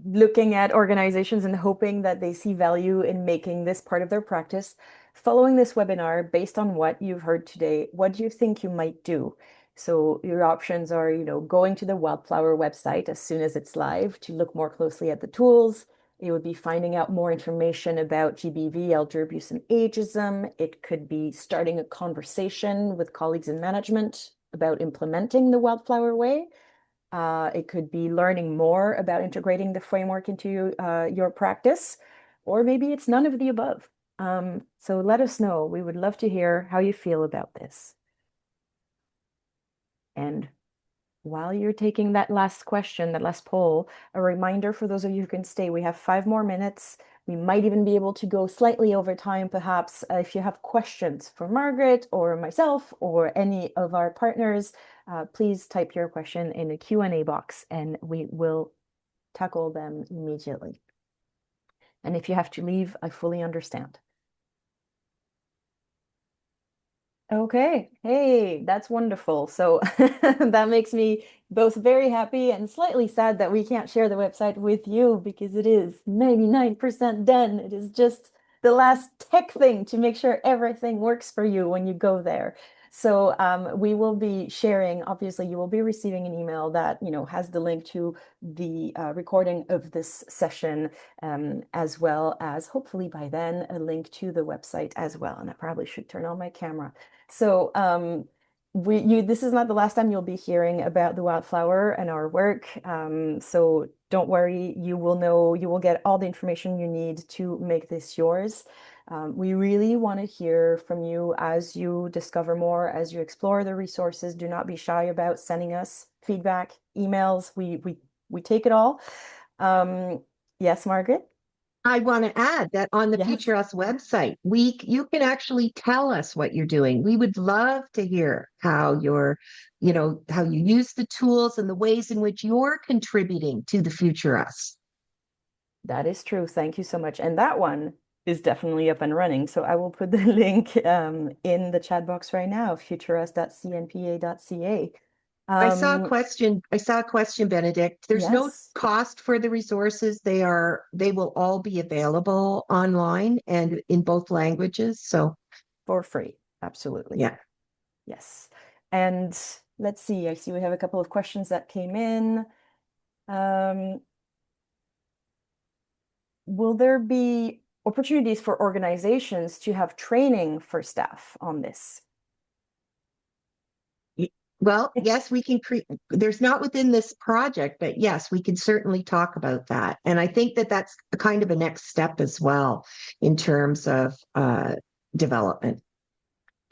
looking at organizations and hoping that they see value in making this part of their practice. Following this webinar, based on what you've heard today, what do you think you might do? So your options are, going to the Wildflower website as soon as it's live to look more closely at the tools. It would be finding out more information about GBV, elder abuse, and ageism. It could be starting a conversation with colleagues in management about implementing the Wildflower Way. It could be learning more about integrating the framework into your practice, or maybe it's none of the above. So let us know. We would love to hear how you feel about this. And while you're taking that last question, that last poll, a reminder for those of you who can stay, we have 5 more minutes. We might even be able to go slightly over time, perhaps. If you have questions for Margaret or myself or any of our partners, please type your question in the Q&A box and we will tackle them immediately. And if you have to leave, I fully understand. Okay, hey, that's wonderful. So that makes me both very happy and slightly sad that we can't share the website with you because it is 99% done. It is just the last tech thing to make sure everything works for you when you go there. So we will be sharing, obviously, you will be receiving an email that, has the link to the recording of this session, as well as hopefully by then a link to the website as well. And I probably should turn on my camera. So this is not the last time you'll be hearing about the Wildflower and our work. So don't worry, you will get all the information you need to make this yours. We really want to hear from you as you discover more, as you explore the resources. Do not be shy about sending us feedback, emails. We take it all. Yes, Margaret? I want to add that on the Yes. Future Us website, you can actually tell us what you're doing. We would love to hear how how you use the tools and the ways in which you're contributing to the Future Us. That is true. Thank you so much. And that one is definitely up and running. So I will put the link in the chat box right now, futurus.cnpa.ca. I saw a question, Benedict. There's no Yes, cost for the resources. They will all be available online and in both languages. So for free. Absolutely. yeah. Yes. And let's see, I see we have a couple of questions that came in. Will there be opportunities for organizations to have training for staff on this? Well, yes, we can create, there's not within this project, but yes, we can certainly talk about that. And I think that that's a kind of a next step as well in terms of development.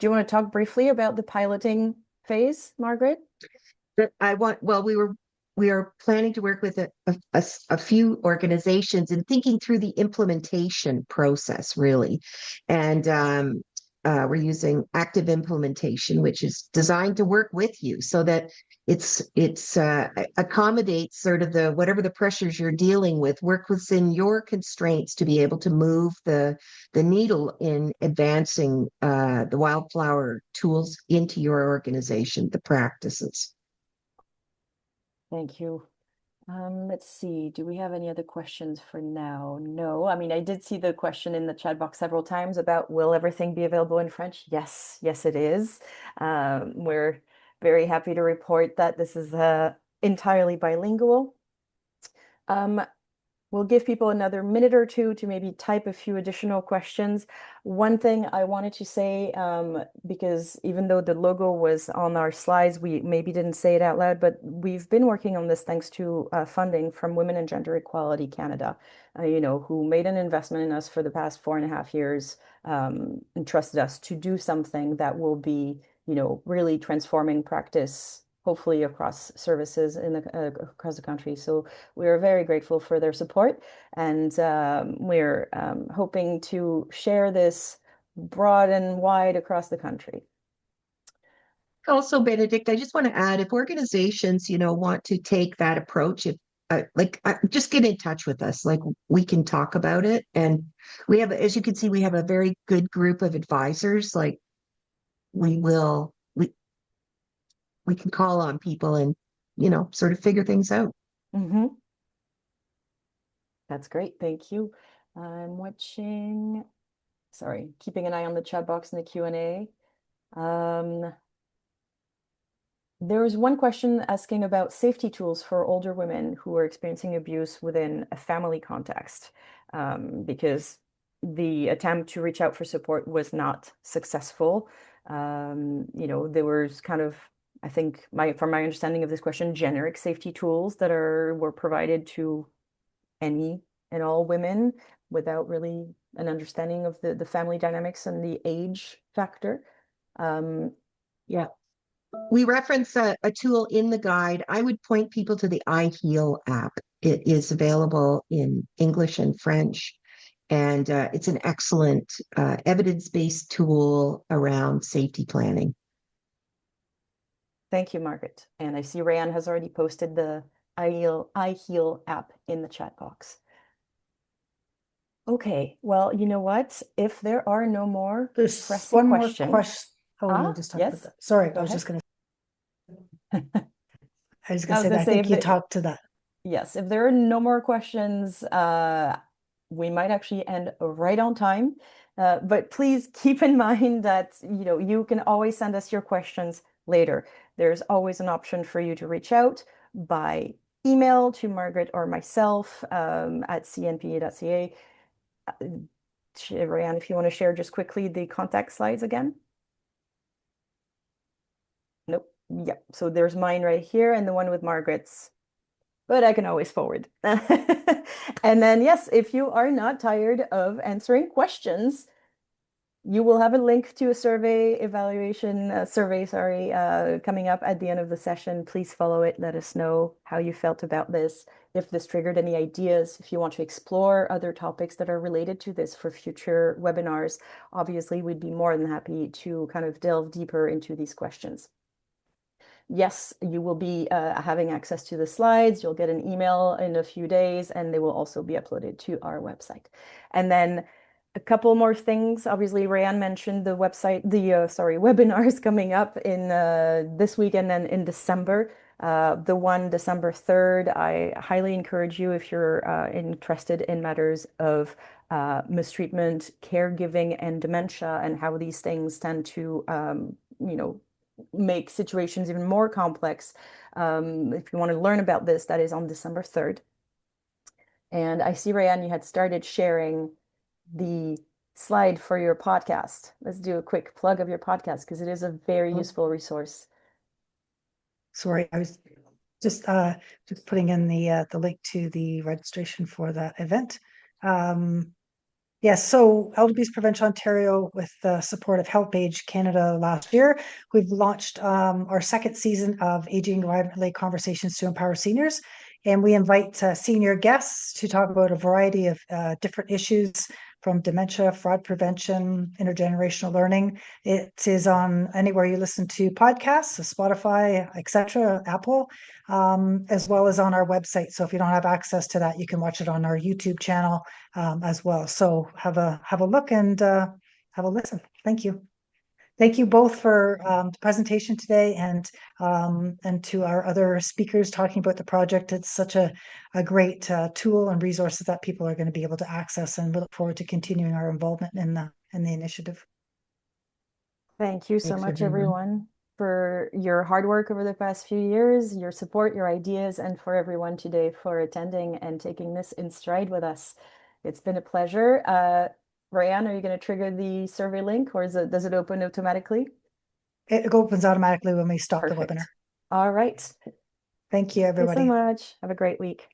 Do you want to talk briefly about the piloting phase, Margaret? Well, we are planning to work with a few organizations and thinking through the implementation process, really. And we're using active implementation, which is designed to work with you so that it's accommodates sort of whatever the pressures you're dealing with, work within your constraints to be able to move the needle in advancing the wildflower tools into your organization, the practices. Thank you. Let's see. Do we have any other questions for now? No. I mean, I did see the question in the chat box several times about will everything be available in French? Yes, yes, it is. We're very happy to report that this is entirely bilingual. We'll give people another minute or two to maybe type a few additional questions. One thing I wanted to say, because even though the logo was on our slides, we maybe didn't say it out loud, but we've been working on this thanks to funding from Women and Gender Equality Canada, who made an investment in us for the past 4.5 years, and trusted us to do something that will be, really transforming practice, hopefully across services across the country. So we're very grateful for their support, and we're hoping to share this broad and wide across the country. Also, Benedict, I just want to add, if organizations, want to take that approach, if just get in touch with us. Like we can talk about it, and we have, as you can see, we have a very good group of advisors. Like we can call on people and sort of figure things out. Mm-hmm. That's great. Thank you. I'm watching. Sorry, keeping an eye on the chat box and the Q&A. There was one question asking about safety tools for older women who are experiencing abuse within a family context, because the attempt to reach out for support was not successful. There was kind of, I think, from my understanding of this question, generic safety tools that were provided to any and all women without really an understanding of the family dynamics and the age factor. Yeah. We reference a tool in the guide. I would point people to the iHeal app. It is available in English and French, and it's an excellent evidence-based tool around safety planning. Thank you, Margaret. And I see Rayanne has already posted the iHeal app in the chat box. Okay, well, you know what? If there are no more There's pressing one more questions. question. Oh, let me just talk about that. Sorry, I was just going to. I was going to say that. I think you talked to that. Yes, if there are no more questions, we might actually end right on time. But please keep in mind that you can always send us your questions later. There's always an option for you to reach out by email to Margaret or myself at cnpea.ca. Rayanne, if you want to share just quickly the contact slides again. Nope. Yep. So there's mine right here and the one with Margaret's, but I can always forward. And then, yes, if you are not tired of answering questions, you will have a link to a survey coming up at the end of the session. Please follow it. Let us know how you felt about this, if this triggered any ideas, if you want to explore other topics that are related to this for future webinars. Obviously, we'd be more than happy to kind of delve deeper into these questions. Yes, you will be having access to the slides. You'll get an email in a few days, and they will also be uploaded to our website. And then a couple more things. Obviously, Rayanne mentioned the website, webinars coming up in this week and then in December. The one December 3rd, I highly encourage you if you're interested in matters of mistreatment, caregiving, and dementia, and how these things tend to, make situations even more complex. If you want to learn about this, that is on December 3rd. And I see, Rayanne, you had started sharing the slide for your podcast. Let's do a quick plug of your podcast because it is a very useful resource. Sorry, I was just putting in the link to the registration for that event. Yes, so Elder Abuse Prevention Ontario, with the support of HelpAge Canada last year, we've launched our second season of Aging Environmentally Conversations to Empower Seniors. And we invite senior guests to talk about a variety of different issues, from dementia, fraud prevention, intergenerational learning. It is on anywhere you listen to podcasts, so Spotify, etc., Apple, as well as on our website. So if you don't have access to that, you can watch it on our YouTube channel as well. So have a look and have a listen. Thank you. Thank you both for the presentation today, and to our other speakers talking about the project. It's such a great tool and resources that people are going to be able to access, and we look forward to continuing our involvement in the initiative. Thank you so Thanks, much, everyone. everyone, for your hard work over the past few years, your support, your ideas, and for everyone today for attending and taking this in stride with us. It's been a pleasure. Rayanne, are you going to trigger the survey link, or does it open automatically? It opens automatically when we stop the Perfect. webinar. All right. Thank you, Thank you so everybody. much. Have a great week.